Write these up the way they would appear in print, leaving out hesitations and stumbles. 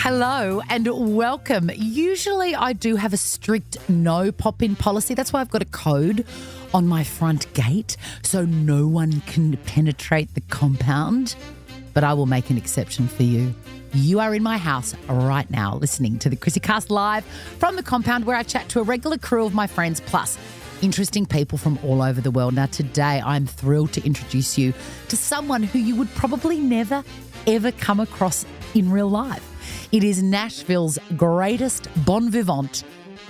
Hello and welcome. Usually I do have a strict no pop-in policy. That's why I've got a code on my front gate so no one can penetrate the compound. But I will make an exception for you. You are in my house right now listening to the ChrissieCast live from the compound where I chat to a regular crew of my friends plus interesting people from all over the world. Now today I'm thrilled to introduce you to someone who you would probably never ever come across in real life. It is Nashville's greatest bonvivant,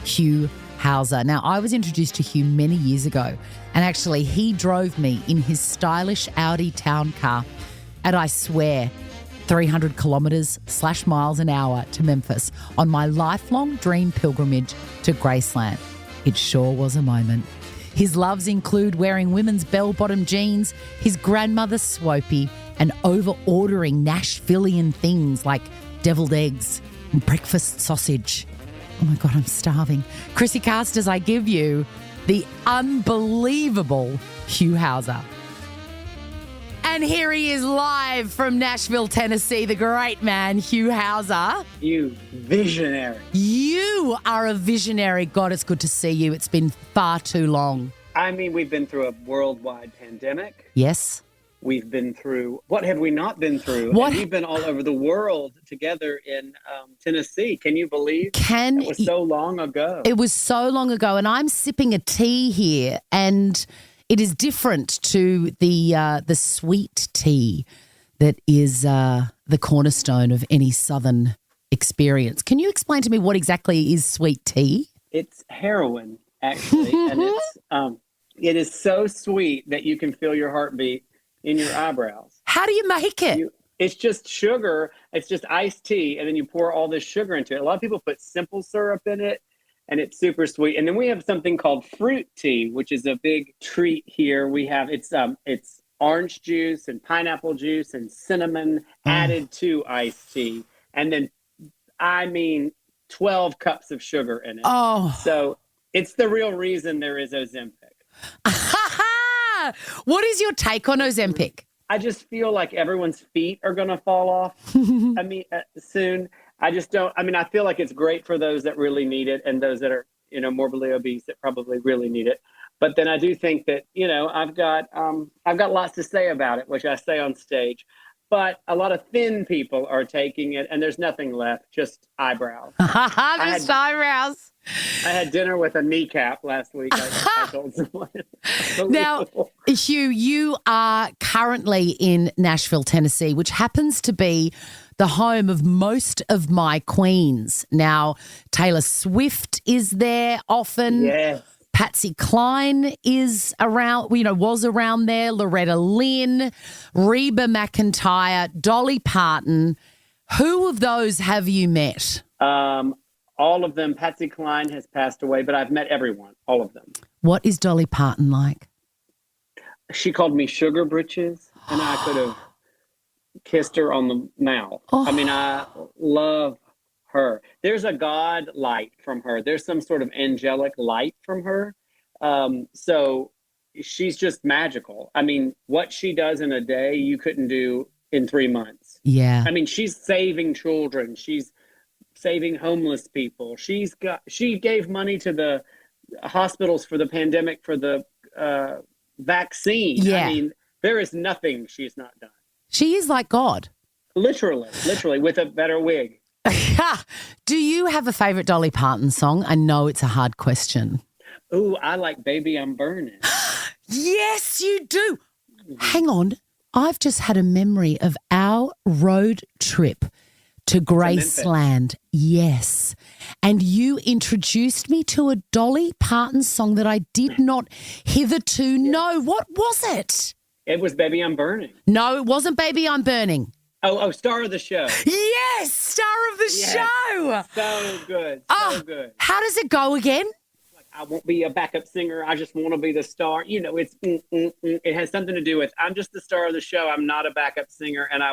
Hugh Howser. Now, I was introduced to Hugh many years ago, and actually he drove me in his stylish Audi town car at, I swear, 300 kilometres / miles an hour to Memphis on my lifelong dream pilgrimage to Graceland. It sure was a moment. His loves include wearing women's bell-bottom jeans, his grandmother's Swopie, and over-ordering Nashvillian things like deviled eggs and breakfast sausage. Oh my God, I'm starving. ChrissieCast as I give you the unbelievable Hugh Howser. And here he is live from Nashville, Tennessee, the great man, Hugh Howser. You visionary. You are a visionary. God, it's good to see you. It's been far too long. I mean, we've been through a worldwide pandemic. Yes. We've been through, what have we not been through? What? And we've been all over the world together in Tennessee. Can you believe? It was so long ago. It was so long ago, and I'm sipping a tea here, and it is different to the sweet tea that is the cornerstone of any Southern experience. Can you explain to me what exactly is sweet tea? It's heroin, actually, and it is so sweet that you can feel your heartbeat in your eyebrows. How do you make it? It's just sugar. It's just iced tea, and then you pour all this sugar into it. A lot of people put simple syrup in it, and it's super sweet. And then we have something called fruit tea, which is a big treat here. We have it's orange juice and pineapple juice and cinnamon added to iced tea, and then 12 cups of sugar in it. Oh, so it's the real reason there is Ozempic. What is your take on Ozempic? I just feel like everyone's feet are going to fall off. Soon. I just don't. I mean, I feel like it's great for those that really need it and those that are, morbidly obese that probably really need it. But then I do think that, I've got lots to say about it, which I say on stage. But a lot of thin people are taking it, and there's nothing left, just eyebrows. Just eyebrows. I had dinner with a kneecap last week. I told someone. Now, Hugh, you are currently in Nashville, Tennessee, which happens to be the home of most of my queens. Now, Taylor Swift is there often. Yes. Patsy Cline is around, was around there. Loretta Lynn, Reba McEntire, Dolly Parton. Who of those have you met? All of them. Patsy Cline has passed away, but I've met everyone, all of them. What is Dolly Parton like? She called me sugar britches, and I could have kissed her on the mouth. Oh. I mean, I love her. There's a God light from her. There's some sort of angelic light from her. So she's just magical. I mean, what she does in a day, you couldn't do in 3 months. Yeah. I mean, she's saving children. She's saving homeless people. She gave money to the hospitals for the pandemic, for the vaccine. Yeah. I mean, there is nothing she's not done. She is like God. Literally, with a better wig. Do you have a favorite Dolly Parton song? I know it's a hard question. Ooh, I like Baby I'm Burning. Yes, you do. Hang on. I've just had a memory of our road trip to Graceland. Yes. And you introduced me to a Dolly Parton song that I did not hitherto know. What was it? It was Baby I'm Burning. No, it wasn't Baby I'm Burning. Oh, Star of the Show. Yes, Star of the Show. So good, good. How does it go again? I won't be a backup singer. I just want to be the star. It's it has something to do with I'm just the star of the show. I'm not a backup singer, and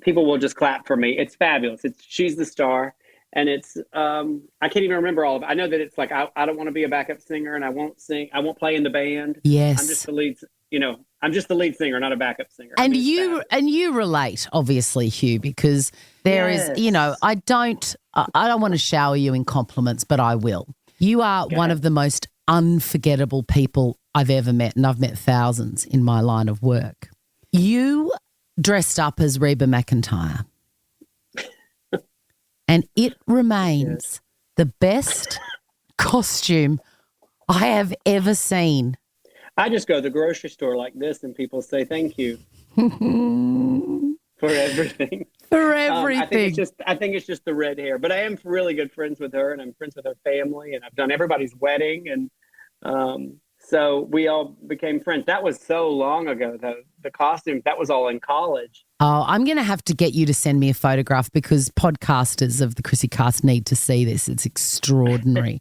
people will just clap for me. It's fabulous. She's the star, and it's I can't even remember all of it. I know that it's like I don't want to be a backup singer, and I won't sing. I won't play in the band. Yes, I'm just the lead. I'm just the lead singer, not a backup singer. And you relate, obviously, Hugh, because there is, I don't want to shower you in compliments, but I will. You are one of the most unforgettable people I've ever met, and I've met thousands in my line of work. You dressed up as Reba McEntire, and it remains the best costume I have ever seen. I just go to the grocery store like this and people say thank you for everything. For everything. I think it's just the red hair. But I am really good friends with her, and I'm friends with her family, and I've done everybody's wedding, and so we all became friends. That was so long ago, though. The costumes, that was all in college. Oh, I'm going to have to get you to send me a photograph because podcasters of the ChrissieCast need to see this. It's extraordinary.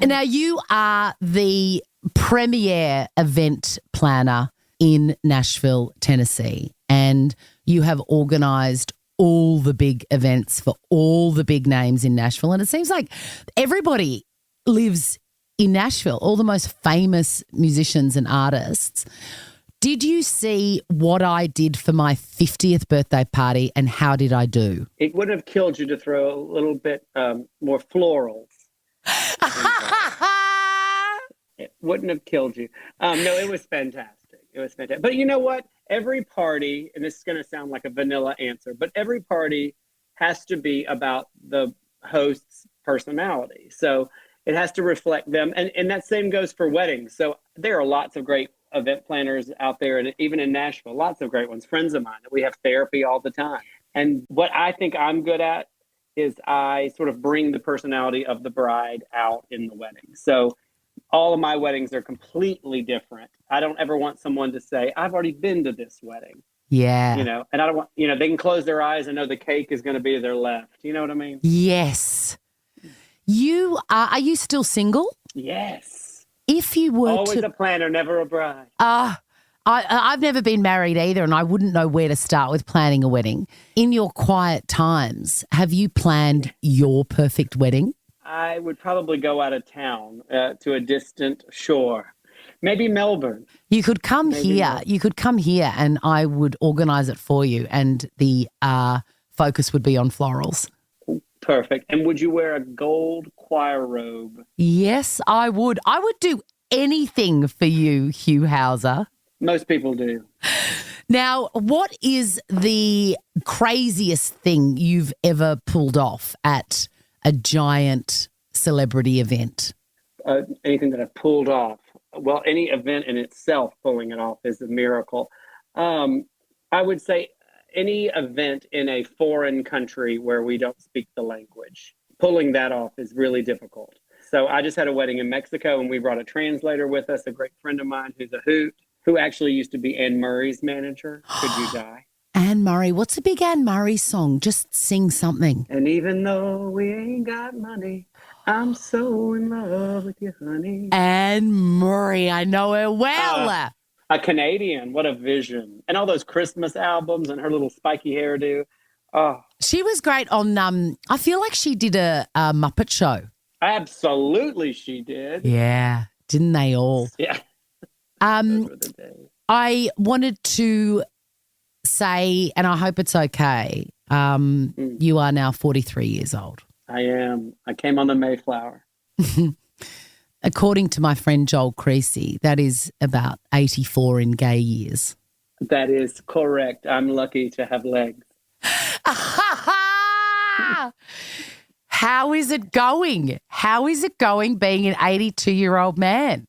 Now, you are the premier event planner in Nashville, Tennessee, and you have organised all the big events for all the big names in Nashville. And it seems like everybody lives in Nashville, all the most famous musicians and artists. Did you see what I did for my 50th birthday party, and how did I do? It wouldn't have killed you to throw a little bit more florals. It wouldn't have killed you. No, it was fantastic. It was fantastic. But you know what? Every party, and this is going to sound like a vanilla answer, but every party has to be about the host's personality. So it has to reflect them. And that same goes for weddings. So there are lots of great event planners out there, and even in Nashville, lots of great ones, friends of mine that we have therapy all the time. And what I think I'm good at is I sort of bring the personality of the bride out in the wedding. So all of my weddings are completely different. I don't ever want someone to say, I've already been to this wedding. Yeah. And I don't want, they can close their eyes and know the cake is going to be to their left. You know what I mean? Yes. Are you still single? Yes. If you were always a planner, never a bride. I've never been married either, and I wouldn't know where to start with planning a wedding. In your quiet times, have you planned your perfect wedding? I would probably go out of town to a distant shore. Maybe Melbourne. You could come here. You could come here and I would organise it for you, and the focus would be on florals. Perfect. And would you wear a gold choir robe? Yes, I would. I would do anything for you, Hugh Howser. Most people do. Now, what is the craziest thing you've ever pulled off at a giant celebrity event? Anything that I've pulled off. Well, any event in itself, pulling it off is a miracle. I would say any event in a foreign country where we don't speak the language, pulling that off is really difficult. So I just had a wedding in Mexico, and we brought a translator with us, a great friend of mine who's a hoot, who actually used to be Anne Murray's manager. Could You Die? Anne Murray. What's a big Anne Murray song? Just sing something. And even though we ain't got money, I'm so in love with you, honey. Anne Murray. I know her well. A Canadian. What a vision. And all those Christmas albums and her little spiky hairdo. Oh. She was great on, I feel like she did a Muppet Show. Absolutely she did. Yeah. Didn't they all? Yeah. Those were the days. I wanted to say, and I hope it's okay, you are now 43 years old. I am. I came on the Mayflower. According to my friend Joel Chrissie, that is about 84 in gay years. That is correct. I'm lucky to have legs. How is it going? How is it going being an 82-year-old man?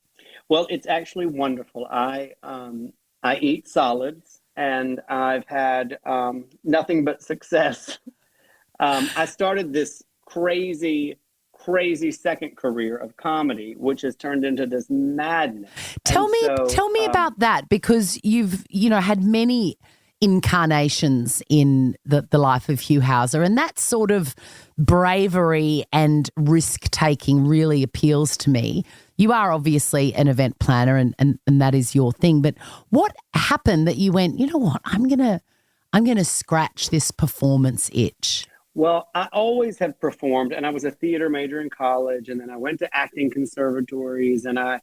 Well, it's actually wonderful. I eat solids, and I've had nothing but success. I started this crazy second career of comedy, which has turned into this madness. Tell me about that, because you've had many incarnations in the life of Hugh Howser, and that sort of bravery and risk-taking really appeals to me. You are obviously an event planner and that is your thing, but what happened that you went, you know what, I'm gonna scratch this performance itch? Well, I always have performed, and I was a theater major in college, and then I went to acting conservatories, and I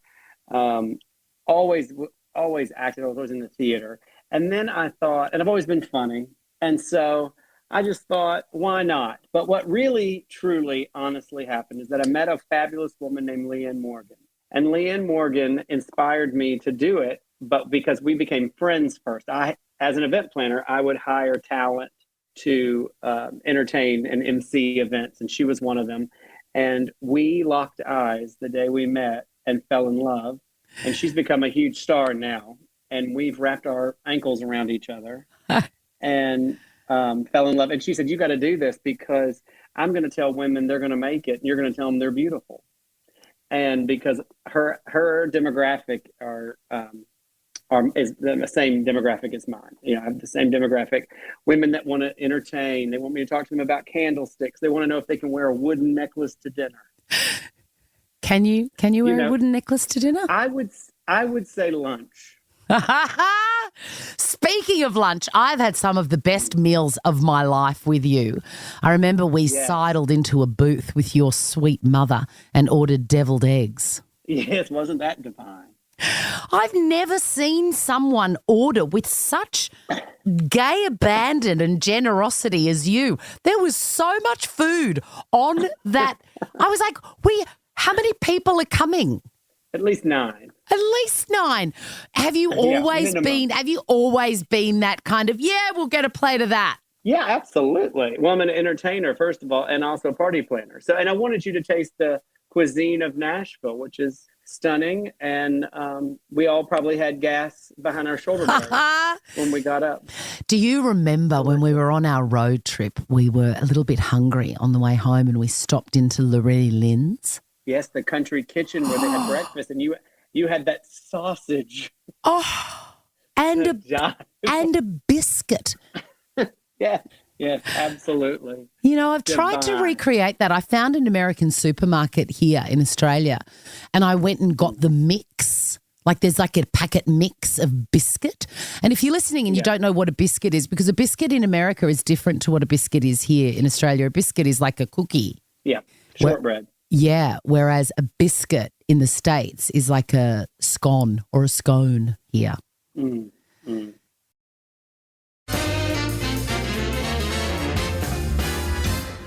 always always acted. I was always in the theater. And then I thought, and I've always been funny. And so I just thought, why not? But what really, truly, honestly happened is that I met a fabulous woman named Leanne Morgan. And Leanne Morgan inspired me to do it, but because we became friends first. As an event planner, I would hire talent to entertain and MC events, and she was one of them. And we locked eyes the day we met and fell in love. And she's become a huge star now. And we've wrapped our ankles around each other and fell in love. And she said, you got to do this because I'm going to tell women they're going to make it, and you're going to tell them they're beautiful. And because her demographic is the same demographic as mine. I have the same demographic. Women that want to entertain. They want me to talk to them about candlesticks. They want to know if they can wear a wooden necklace to dinner. Can you wear a wooden necklace to dinner? I would say lunch. Speaking of lunch, I've had some of the best meals of my life with you. I remember we sidled into a booth with your sweet mother and ordered deviled eggs. Yes, wasn't that divine? I've never seen someone order with such gay abandon and generosity as you. There was so much food on that. I was like, how many people are coming? At least 9. At least 9. Have you always been that kind of, we'll get a plate of that? Yeah, absolutely. Well, I'm an entertainer, first of all, and also a party planner. And I wanted you to taste the cuisine of Nashville, which is stunning. And we all probably had gas behind our shoulder when we got up. Do you remember when we were on our road trip, we were a little bit hungry on the way home and we stopped into Loretta Lynn's? Yes, the country kitchen where they had breakfast, and you had that sausage. Oh, and a biscuit. Yes, absolutely. I've tried to recreate that. I found an American supermarket here in Australia, and I went and got the mix. Like there's like a packet mix of biscuit. And if you're listening and you don't know what a biscuit is, because a biscuit in America is different to what a biscuit is here in Australia. A biscuit is like a cookie. Yeah, shortbread. Whereas a biscuit in the States is like a scone or a scone here. Mm, mm.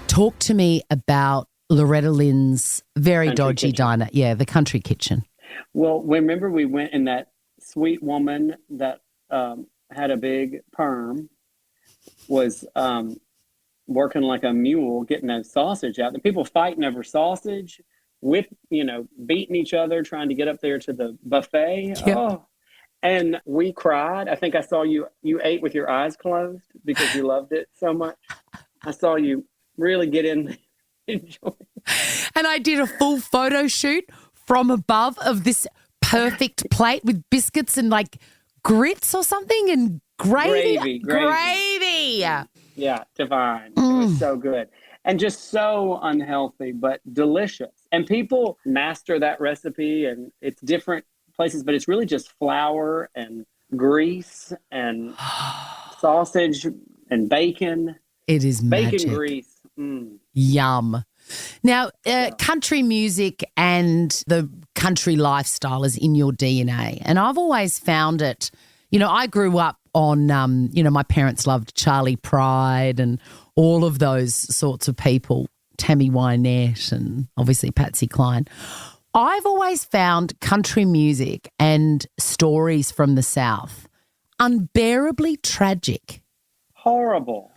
Talk to me about Loretta Lynn's very dodgy diner. Yeah, the country kitchen. Well, remember we went and that sweet woman that had a big perm was working like a mule, getting that sausage out. The people fighting over sausage, beating each other, trying to get up there to the buffet. Yep. Oh, and we cried. I think I saw you ate with your eyes closed because you loved it so much. I saw you really get in there. Enjoy. And I did a full photo shoot from above of this perfect plate with biscuits and like grits or something and gravy. Yeah, divine. It was so good. And just so unhealthy, but delicious. And people master that recipe, and it's different places, but it's really just flour and grease and sausage and bacon. It is magic. Bacon grease. Yum. Now, country music and the country lifestyle is in your DNA. And I've always found it, I grew up on, my parents loved Charlie Pride and all of those sorts of people, Tammy Wynette and obviously Patsy Cline. I've always found country music and stories from the South unbearably tragic. Horrible.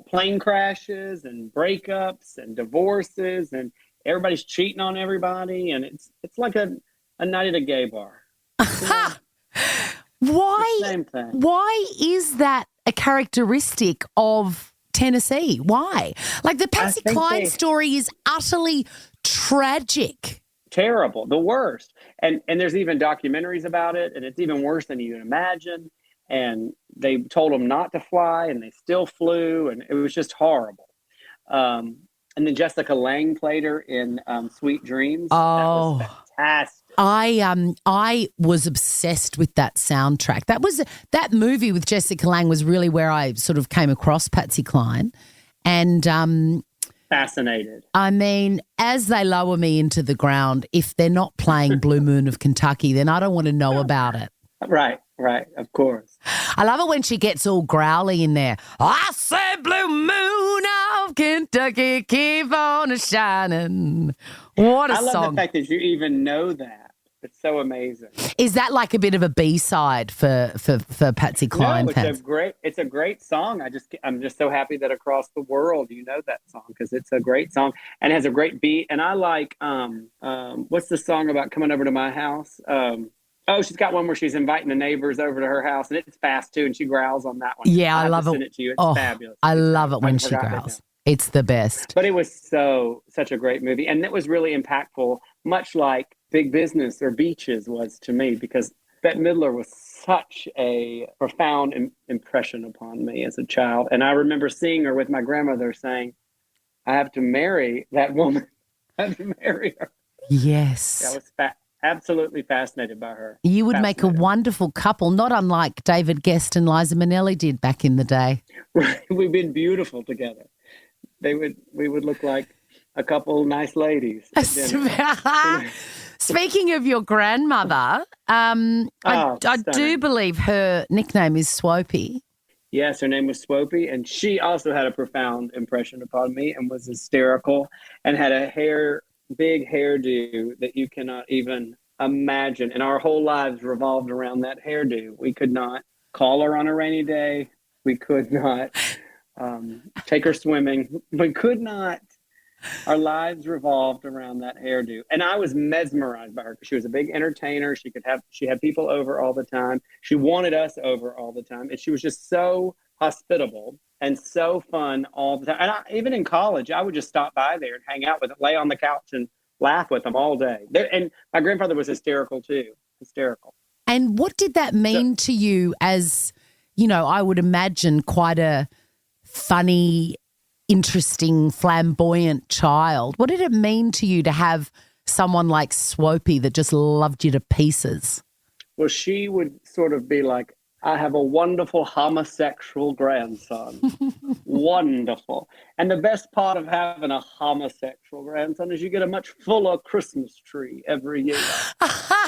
Plane crashes and breakups and divorces, and everybody's cheating on everybody, and it's like a night at a gay bar. Why is that a characteristic of Tennessee? Why? Like the Patsy Cline story is utterly tragic. Terrible, the worst. And there's even documentaries about it, and it's even worse than you can imagine. And they told them not to fly, and they still flew, and it was just horrible. And then Jessica Lange played her in Sweet Dreams. Oh, that was fantastic. I was obsessed with that soundtrack. That movie with Jessica Lange was really where I sort of came across Patsy Cline, and fascinated. I mean, as they lower me into the ground, if they're not playing Blue Moon of Kentucky, then I don't want to know about it. Right, right, of course. I love it when she gets all growly in there. I say, blue moon of Kentucky, keep on shining. What a I love the song. fact that you even know that. It's so amazing. Is that like a bit of a B-side for Patsy Cline No, fans? it's a great song. I'm just so happy that across the world you know that song because it's a great song and has a great beat. And I like what's the song about coming over to my house? Oh, she's got one where she's inviting the neighbors over to her house, and it's fast too, and she growls on that one. Yeah, I have love to it. send it to you. It's Oh, fabulous. I It's love it fabulous. when I've she forgotten it growls. now. It's the best. But it was such a great movie, and it was really impactful, much like Big Business or Beaches was to me, because Bette Midler was such a profound impression upon me as a child. And I remember seeing her with my grandmother saying, I have to marry that woman. I have to marry her. I Yes. was absolutely fascinated by her. You would make a Fascinated. wonderful couple, not unlike David Guest and Liza Minnelli did back in the day. Right. We've been beautiful together. We would look like a couple nice ladies at dinner. Speaking of your grandmother, I do Stunning. believe her nickname is Swopie. Yes, her name was Swopie, and she also had a profound impression upon me and was hysterical and had a big hairdo that you cannot even imagine. And our whole lives revolved around that hairdo. We could not call her on a rainy day. We could not take her swimming. We could not. Our lives revolved around that hairdo. And I was mesmerized by her because she was a big entertainer. She had people over all the time. She wanted us over all the time. And she was just so hospitable and so fun all the time. And even in college, I would just stop by there and hang out with them, lay on the couch and laugh with them all day. And my grandfather was hysterical too. Hysterical. And what did that mean to you as, I would imagine quite a funny, interesting, flamboyant child? What did it mean to you to have someone like Swopie that just loved you to pieces? Well, she would sort of be like, I have a wonderful homosexual grandson. Wonderful. And the best part of having a homosexual grandson is you get a much fuller Christmas tree every year.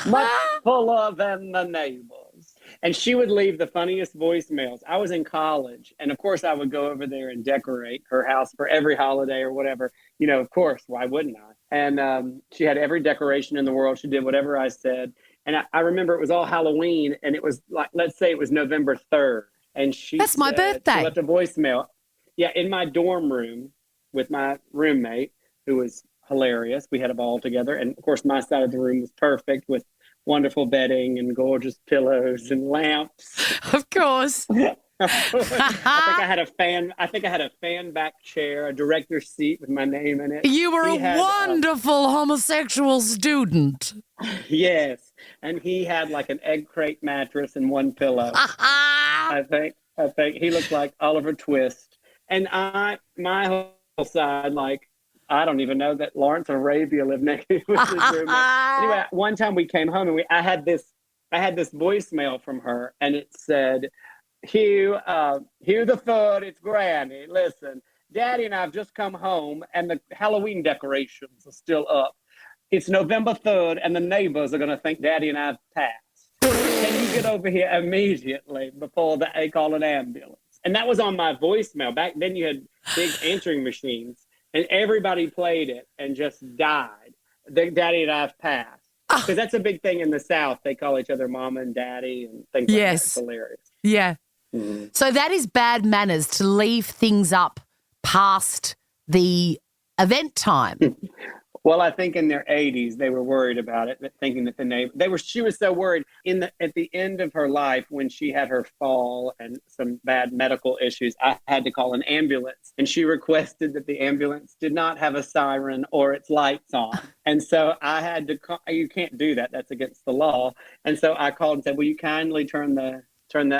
Much fuller than the neighbors. And she would leave the funniest voicemails. I was in college, and of course I would go over there and decorate her house for every holiday or whatever. Of course, why wouldn't I? And she had every decoration in the world. She did whatever I said. And I remember it was all Halloween, and it was like, let's say it was November 3rd. And That's my birthday. She left a voicemail. Yeah, in my dorm room with my roommate, who was hilarious. We had a ball together. And of course, my side of the room was perfect with wonderful bedding and gorgeous pillows and lamps. Of course. I think I had a fan back chair, a director's seat with my name in it. You were a wonderful homosexual student. Yes. And he had like an egg crate mattress and one pillow. I think he looked like Oliver Twist. And my whole side, like, I don't even know that Lawrence Arabia lived next to his roommate. Anyway, one time we came home and I had this voicemail from her, and it said, Hugh the third, it's Granny. Listen, Daddy and I have just come home, and the Halloween decorations are still up. It's November 3rd, and the neighbors are going to think Daddy and I have passed. Can you get over here immediately before they call an ambulance? And that was on my voicemail. Back then, you had big answering machines, and everybody played it and just died. Daddy and I have passed. Because that's a big thing in the South. They call each other mama and daddy and things like that. It's hilarious. Yeah. Mm-hmm. So that is bad manners, to leave things up past the event time. Well, I think in their 80s they were worried about it, thinking that she was so worried at the end of her life when she had her fall and some bad medical issues. I had to call an ambulance, and she requested that the ambulance did not have a siren or its lights on. And so I had to call. You can't do that. That's against the law. And so I called and said, will you kindly turn the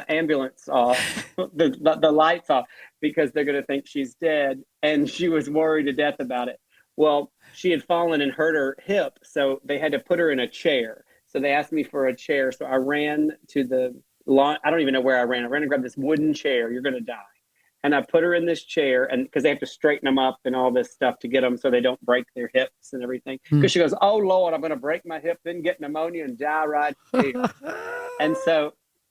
ambulance off, the lights off, because they're going to think she's dead. And she was worried to death about it. Well, she had fallen and hurt her hip, so they had to put her in a chair. So they asked me for a chair. So I ran to the lawn. I don't even know where I ran. I ran and grabbed this wooden chair. You're going to die. and I put her in this chair, and because they have to straighten them up and all this stuff to get them so they don't break their hips and everything. Because she goes, oh, Lord, I'm going to break my hip, then get pneumonia and die right here. And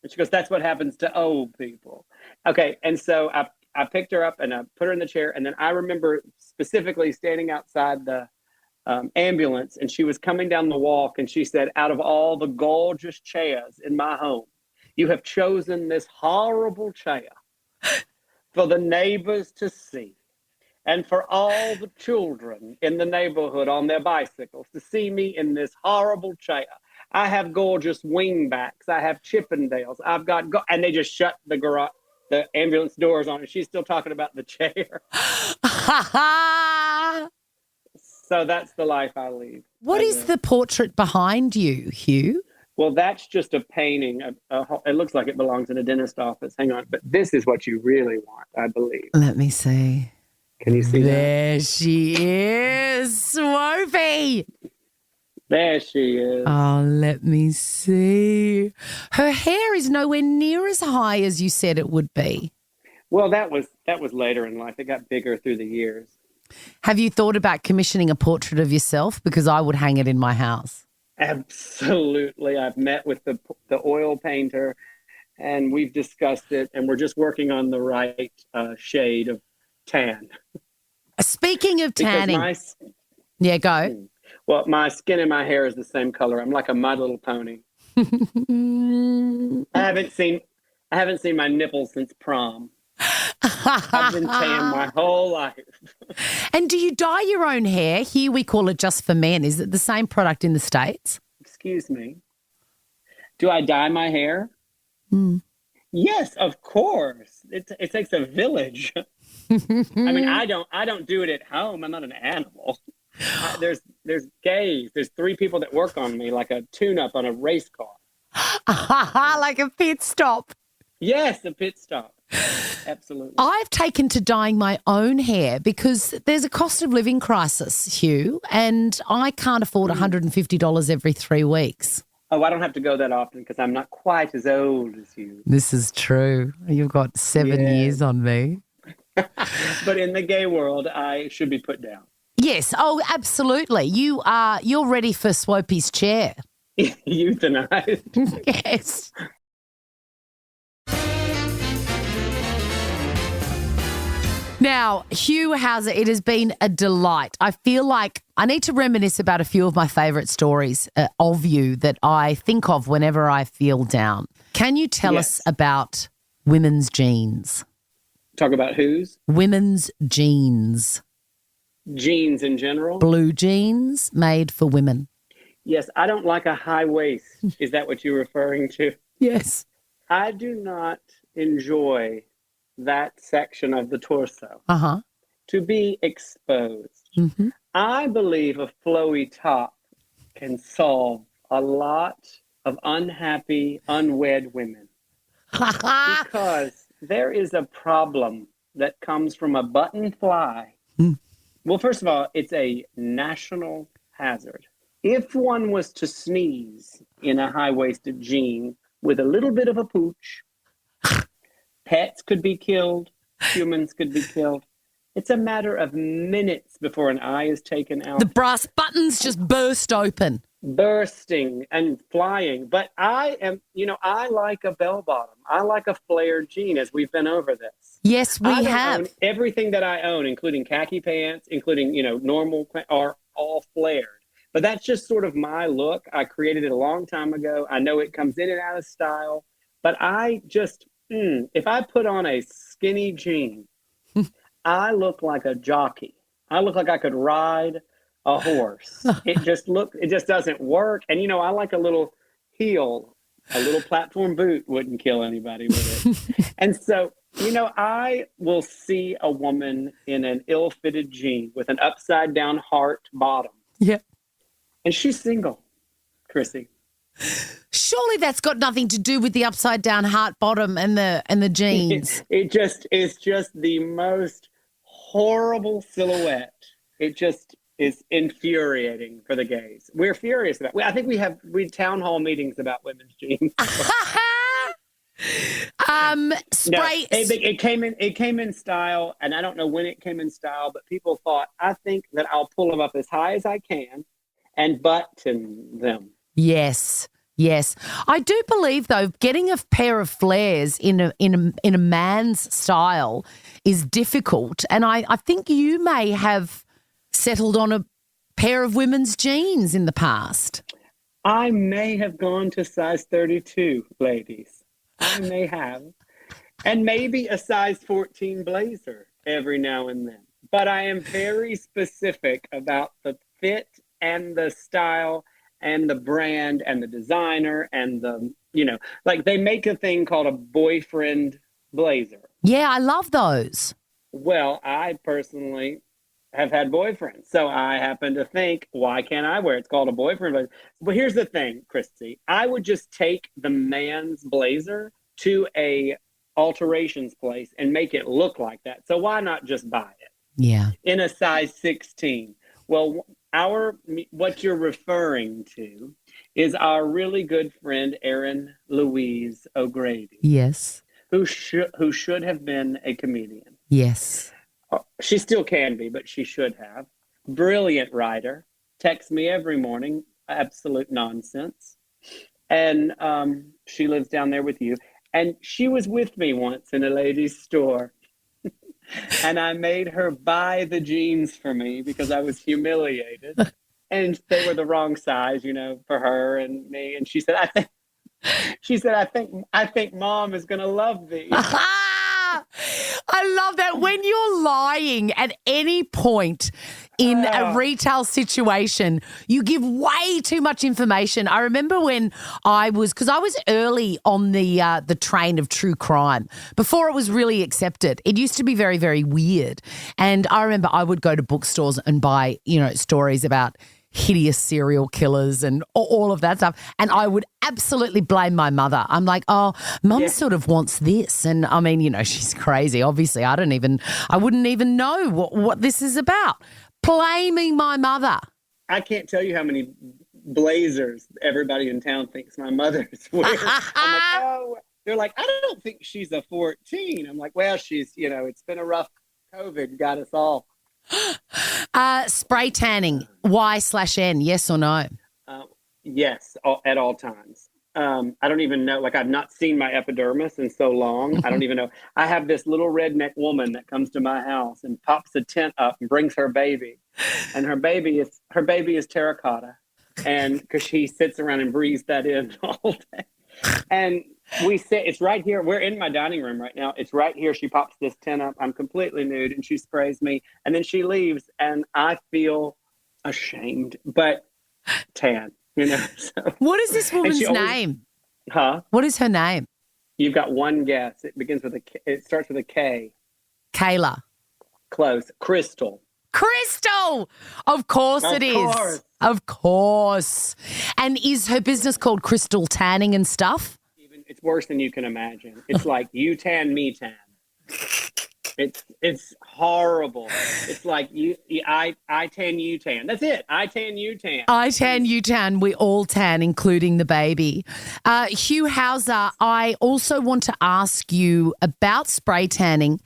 she goes, that's what happens to old people. Okay, and so I picked her up and I put her in the chair, and then I remember specifically standing outside the ambulance, and she was coming down the walk, and she said, out of all the gorgeous chairs in my home, you have chosen this horrible chair for the neighbors to see, and for all the children in the neighborhood on their bicycles to see me in this horrible chair. I have gorgeous wingbacks. I have Chippendales. I've got, and they just shut the ambulance doors on, and she's still talking about the chair. So that's the life I lead. What is the portrait behind you, Hugh? Well, that's just a painting. It looks like it belongs in a dentist office. Hang on. But this is what you really want, I believe. Let me see. Can you see there she is, Swopie. There she is. Oh, let me see. Her hair is nowhere near as high as you said it would be. Well, that was later in life. It got bigger through the years. Have you thought about commissioning a portrait of yourself? Because I would hang it in my house. Absolutely. I've met with the oil painter, and we've discussed it, and we're just working on the right shade of tan. Speaking of tanning. Yeah, go. Well, my skin and my hair is the same color. I'm like a My Little Pony. I haven't seen my nipples since prom. I've been tan my whole life. And do you dye your own hair? Here we call it Just for Men. Is it the same product in the States? Excuse me. Do I dye my hair? Yes, of course. It takes a village. I mean, I don't do it at home. I'm not an animal. There's gays. There's 3 people that work on me like a tune-up on a race car. Like a pit stop. Yes, a pit stop. Absolutely. I've taken to dyeing my own hair because there's a cost of living crisis, Hugh, and I can't afford $150 every 3 weeks. Oh, I don't have to go that often because I'm not quite as old as you. This is true. You've got 7 years on me. But in the gay world, I should be put down. Yes. Oh, absolutely. You're ready for Swopie's chair. Euthanized. Yes. Now, Hugh Howser, it has been a delight. I feel like I need to reminisce about a few of my favourite stories of you that I think of whenever I feel down. Can you tell us about women's jeans? Talk about whose? Women's jeans. Jeans in general? Blue jeans made for women. Yes, I don't like a high waist. Is that what you're referring to? Yes. I do not enjoy that section of the torso to be exposed. Mm-hmm. I believe a flowy top can solve a lot of unhappy, unwed women because there is a problem that comes from a button fly. Well, first of all, it's a national hazard. If one was to sneeze in a high-waisted jean with a little bit of a pooch, pets could be killed, humans could be killed. It's a matter of minutes before an eye is taken out. The brass buttons just burst open. Bursting and flying. But I like a bell bottom. I like a flared jean, as we've been over this. Yes, we have. Everything that I own, including khaki pants, including, normal, are all flared. But that's just sort of my look. I created it a long time ago. I know it comes in and out of style. But I just... if I put on a skinny jean, I look like a jockey. I look like I could ride a horse. It just doesn't work. And, I like a little heel, a little platform boot wouldn't kill anybody with it. And so, I will see a woman in an ill-fitted jean with an upside down heart bottom. Yeah. And she's single, Chrissie. Surely that's got nothing to do with the upside down heart bottom and the jeans. It's just the most horrible silhouette. It just is infuriating for the gays. We're furious about it. I think we town hall meetings about women's jeans. Spray. It came in style, and I don't know when it came in style, but people thought, I think that I'll pull them up as high as I can and button them. Yes. I do believe, though, getting a pair of flares in a man's style is difficult, and I think you may have settled on a pair of women's jeans in the past. I may have gone to size 32, ladies. I may have. And maybe a size 14 blazer every now and then. But I am very specific about the fit and the style and the brand and the designer and the, like they make a thing called a boyfriend blazer. Yeah, I love those. Well, I personally have had boyfriends. So I happen to think, why can't I wear it? It's called a boyfriend blazer. But here's the thing, Chrissy. I would just take the man's blazer to a alterations place and make it look like that. So why not just buy it? Yeah. In a size 16. Well, what you're referring to is our really good friend, Erin Louise O'Grady. Yes. Who should have been a comedian. Yes. She still can be, but she should have. Brilliant writer. Texts me every morning. Absolute nonsense. And she lives down there with you. And she was with me once in a ladies' store. And I made her buy the jeans for me because I was humiliated. And they were the wrong size, for her and me. And she said, I think Mom is going to love these. I love that. When you're lying at any point in a retail situation, you give way too much information. I remember when because I was early on the train of true crime before it was really accepted. It used to be very, very weird. And I remember I would go to bookstores and buy, stories about hideous serial killers and all of that stuff. And I would absolutely blame my mother. I'm like, oh, Mum sort of wants this. And I mean, she's crazy. Obviously, I wouldn't even know what this is about. Blaming my mother. I can't tell you how many blazers everybody in town thinks my mother's wearing. I'm like, oh, they're like, I don't think she's a 14. I'm like, well, she's, it's been a rough COVID, got us all. Spray tanning, Y/N, yes or no? Yes, at all times. I don't even know, I've not seen my epidermis in so long. I don't even know. I have this little redneck woman that comes to my house and pops a tent up and brings her baby. And her baby is terracotta. And because she sits around and breathes that in all day. And it's right here. We're in my dining room right now. It's right here. She pops this tent up. I'm completely nude and she sprays me. And then she leaves and I feel ashamed, but tan, So. What is this woman's name? Huh? What is her name? You've got one guess. It starts with a K. Kayla. Close. Crystal. Crystal! Of course it is. Of course. And is her business called Crystal Tanning and stuff? It's worse than you can imagine. It's like you tan, me tan. It's horrible. It's like I tan, you tan. That's it. I tan, you tan. I tan, you tan. We all tan, including the baby. Hugh Howser, I also want to ask you about spray tanning.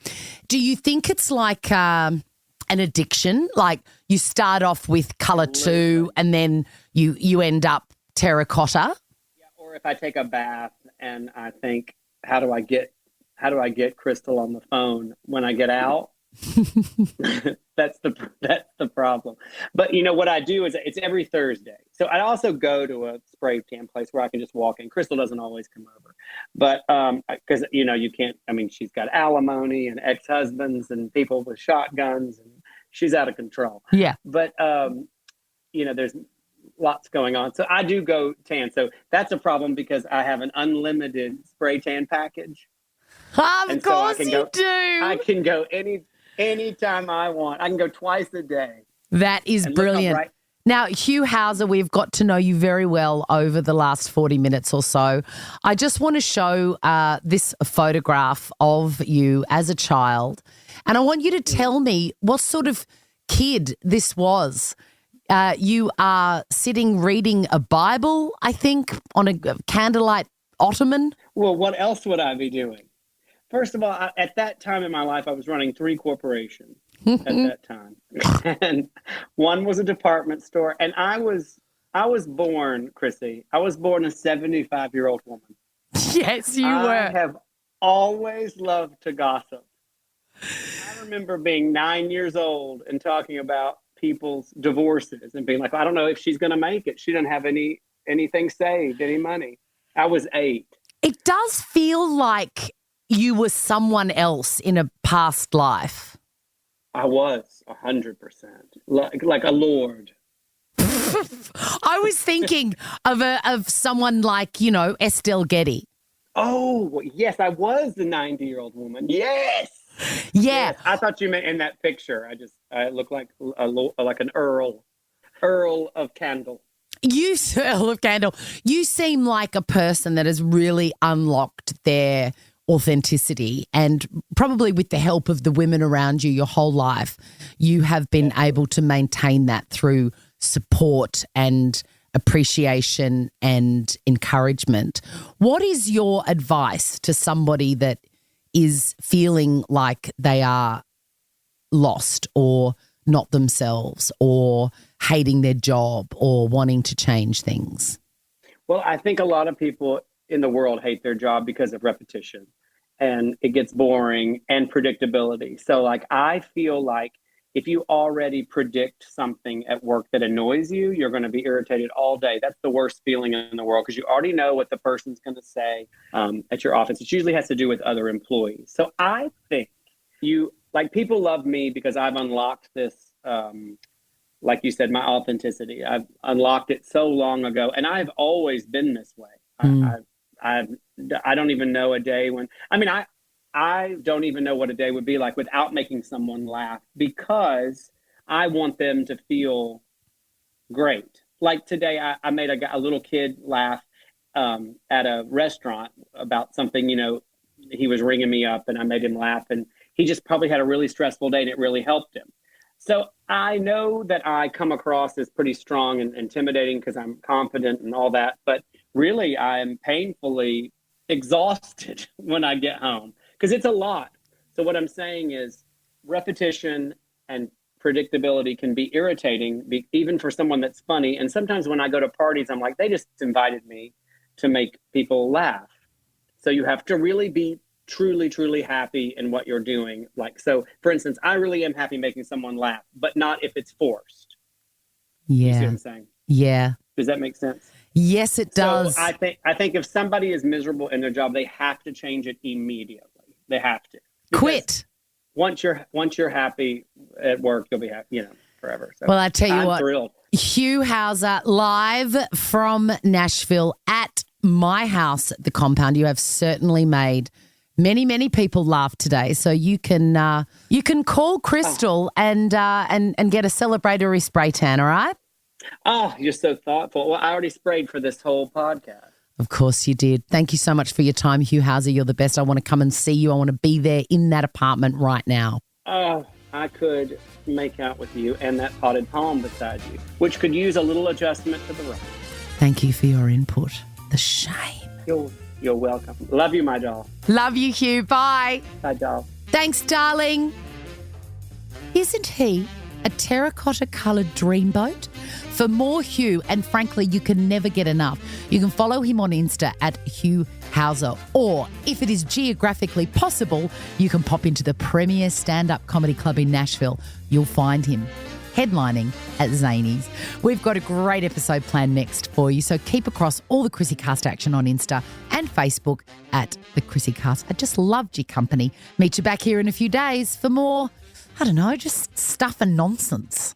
Do you think it's like an addiction? Like you start off with colour 2 and then you end up terracotta? Yeah, or if I take a bath and I think, how do I get Crystal on the phone when I get out? That's the problem. But what I do is it's every Thursday. So I also go to a spray tan place where I can just walk in. Crystal doesn't always come over, but because you can't. I mean, she's got alimony and ex-husbands and people with shotguns, and she's out of control. Yeah. But there's lots going on. So I do go tan. So that's a problem because I have an unlimited spray tan package. Of course you do. I can go anytime I want. I can go twice a day. That is brilliant. Now, Hugh Howser, we've got to know you very well over the last 40 minutes or so. I just want to show this photograph of you as a child, and I want you to tell me what sort of kid this was. You are sitting reading a Bible, I think, on a candlelight ottoman. Well, what else would I be doing? First of all, at that time in my life, I was running 3 corporations at that time. And one was a department store. And I was born, Chrissy, I was born a 75-year-old woman. Yes, you were. I have always loved to gossip. I remember being 9 years old and talking about people's divorces and being like, I don't know if she's going to make it. She didn't have anything saved, any money. I was 8. It does feel like you were someone else in a past life. I was 100%, like a lord. I was thinking of someone like, Estelle Getty. Oh, yes, I was the 90-year-old woman. Yes. Yeah. Yes. I thought you meant in that picture. I look like an Earl of Candle. Earl of Candle. You seem like a person that has really unlocked their authenticity, and probably with the help of the women around you your whole life, you have been able to maintain that through support and appreciation and encouragement. What is your advice to somebody that is feeling like they are lost or not themselves or hating their job or wanting to change things? Well, I think a lot of people in the world hate their job because of repetition, and it gets boring and predictability. So I feel like if you already predict something at work that annoys you, you're going to be irritated all day. That's the worst feeling in the world because you already know what the person's going to say at your office. It usually has to do with other employees. So I think people love me because I've unlocked this, like you said, my authenticity. I've unlocked it so long ago, and I've always been this way. I don't even know a day when, I don't even know what a day would be like without making someone laugh, because I want them to feel great. Like today, I made a little kid laugh at a restaurant about something, he was ringing me up and I made him laugh, and he just probably had a really stressful day and it really helped him. So I know that I come across as pretty strong and intimidating because I'm confident and all that, but really I'm painfully exhausted when I get home because it's a lot. So what I'm saying is repetition and predictability can be irritating, even for someone that's funny. And sometimes when I go to parties, I'm like, they just invited me to make people laugh. So you have to really be truly, truly happy in what you're doing. So for instance, I really am happy making someone laugh, but not if it's forced. Yeah. You see what I'm saying? Yeah. Does that make sense? Yes, it does. So I think if somebody is miserable in their job, they have to change it immediately. They have to quit. Once you're happy at work, you'll be happy, forever. So well, I tell you I'm what, thrilled. Hugh Howser, live from Nashville at my house at the compound. You have certainly made many, many people laugh today. So you can call Crystal and get a celebratory spray tan. All right. Oh, you're so thoughtful. Well, I already sprayed for this whole podcast. Of course you did. Thank you so much for your time, Hugh Howser. You're the best. I want to come and see you. I want to be there in that apartment right now. Oh, I could make out with you and that potted palm beside you, which could use a little adjustment to the right. Thank you for your input. The shame. You're welcome. Love you, my doll. Love you, Hugh. Bye. Bye, doll. Thanks, darling. Isn't he a terracotta-coloured dreamboat? For more Hugh, and frankly, you can never get enough, you can follow him on Insta at Hugh Howser. Or, if it is geographically possible, you can pop into the premier stand-up comedy club in Nashville. You'll find him headlining at Zany's. We've got a great episode planned next for you, so keep across all the ChrissieCast action on Insta and Facebook at the ChrissieCast. I just loved your company. Meet you back here in a few days for more, I don't know, just stuff and nonsense.